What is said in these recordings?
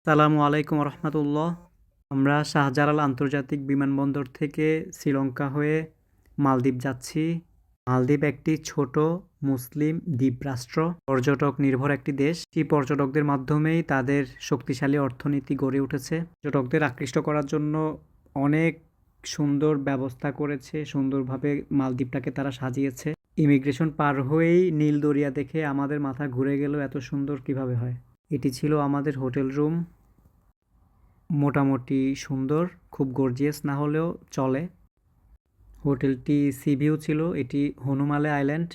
আসসালামু আলাইকুম রহমতুল্লাহ। আমরা শাহজালাল আন্তর্জাতিক বিমানবন্দর থেকে শ্রীলঙ্কা হয়ে মালদ্বীপ যাচ্ছি। মালদ্বীপ একটি ছোট মুসলিম দ্বীপরাষ্ট্র, পর্যটক নির্ভর একটি দেশ। এই পর্যটকদের মাধ্যমেই তাদের শক্তিশালী অর্থনীতি গড়ে উঠেছে। পর্যটকদের আকৃষ্ট করার জন্য অনেক সুন্দর ব্যবস্থা করেছে, সুন্দরভাবে মালদ্বীপটাকে তারা সাজিয়েছে। ইমিগ্রেশন পার হয়েই নীল দরিয়া দেখে আমাদের মাথা ঘুরে গেল, এত সুন্দর কিভাবে হয়। এটি ছিল আমাদের হোটেল রুম। মোটামুটি সুন্দর, খুব গর্জিয়াস না হলেও চলে। হোটেলটি সি ভিউ ছিল। এটি হনুমালে আইল্যান্ড।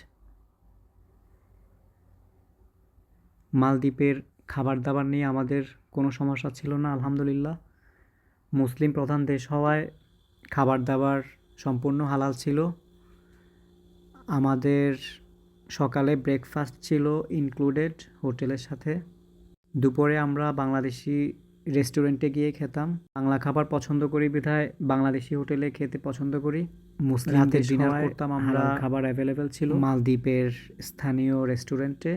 মালদ্বীপের খাবার দাবার নিয়ে আমাদের কোনো সমস্যা ছিল না, আলহামদুলিল্লাহ। মুসলিম প্রধান দেশ হওয়ায় খাবার দাবার সম্পূর্ণ হালাল ছিল। আমাদের সকালে ব্রেকফাস্ট ছিল ইনক্লুডেড হোটেলের সাথে। দুপুরে আমরা বাংলাদেশি রেস্টুরেন্টে গিয়ে খেতাম। বাংলা খাবার পছন্দ করি বিধায় বাংলাদেশি হোটেলে খেতে পছন্দ করি। মুসলিম দেশ ডিনার করতাম আমরা, খাবার অ্যাভেলেবেল ছিল মালদ্বীপের স্থানীয় রেস্টুরেন্টে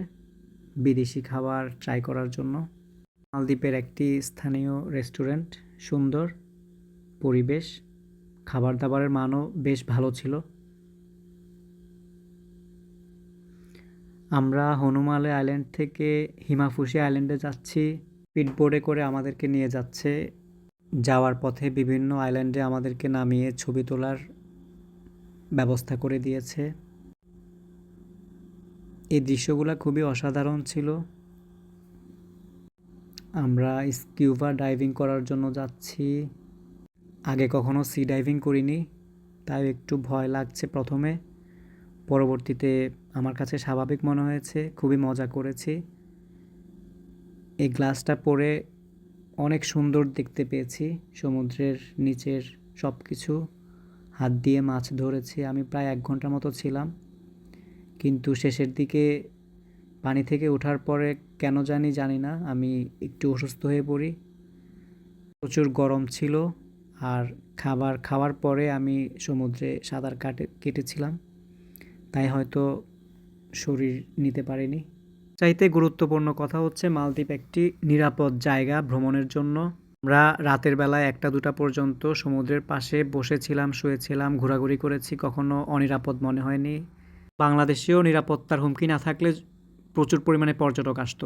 বিদেশি খাবার ট্রাই করার জন্য। মালদ্বীপের একটি স্থানীয় রেস্টুরেন্ট, সুন্দর পরিবেশ, খাবার দাবারের মানও বেশ ভালো ছিল। আমরা হনুমালে আইল্যান্ড থেকে হিমাফুসি আইল্যান্ডে যাচ্ছি। স্পিডবোটে করে আমাদেরকে নিয়ে যাচ্ছে। যাওয়ার পথে বিভিন্ন আইল্যান্ডে আমাদেরকে নামিয়ে ছবি তোলার ব্যবস্থা করে দিয়েছে। এই দৃশ্যগুলো খুবই অসাধারণ ছিল। আমরা স্কিউবা ডাইভিং করার জন্য যাচ্ছি। আগে কখনো সি ডাইভিং করিনি, তাই একটু ভয় লাগছে প্রথমে। পরবর্তীতে আমার কাছে স্বাভাবিক মনে হয়েছে, খুবই মজা করেছি। এই গ্লাসটা পরে অনেক সুন্দর দেখতে পেয়েছি। সমুদ্রের নিচের সব কিছু হাত দিয়ে মাছ ধরেছি। আমি প্রায় 1 ঘন্টার মতো ছিলাম, কিন্তু শেষের দিকে পানি থেকে ওঠার পরে কেন জানি না আমি একটু অসুস্থ হয়ে পড়ি। প্রচুর গরম ছিল, আর খাবার খাওয়ার পরে আমি সমুদ্রে সাঁতার কেটেছিলাম, তাই হয়তো শরীর নিতে পারিনি। চাইতে গুরুত্বপূর্ণ কথা হচ্ছে মালদ্বীপ একটি নিরাপদ জায়গা ভ্রমণের জন্য। আমরা রাতের বেলায় 1টা-2টা পর্যন্ত সমুদ্রের পাশে বসেছিলাম, শুয়েছিলাম, ঘোরাঘুরি করেছি, কখনো অনিরাপদ মনে হয়নি। বাংলাদেশেও নিরাপত্তার হুমকি না থাকলে প্রচুর পরিমাণে পর্যটক আসতো।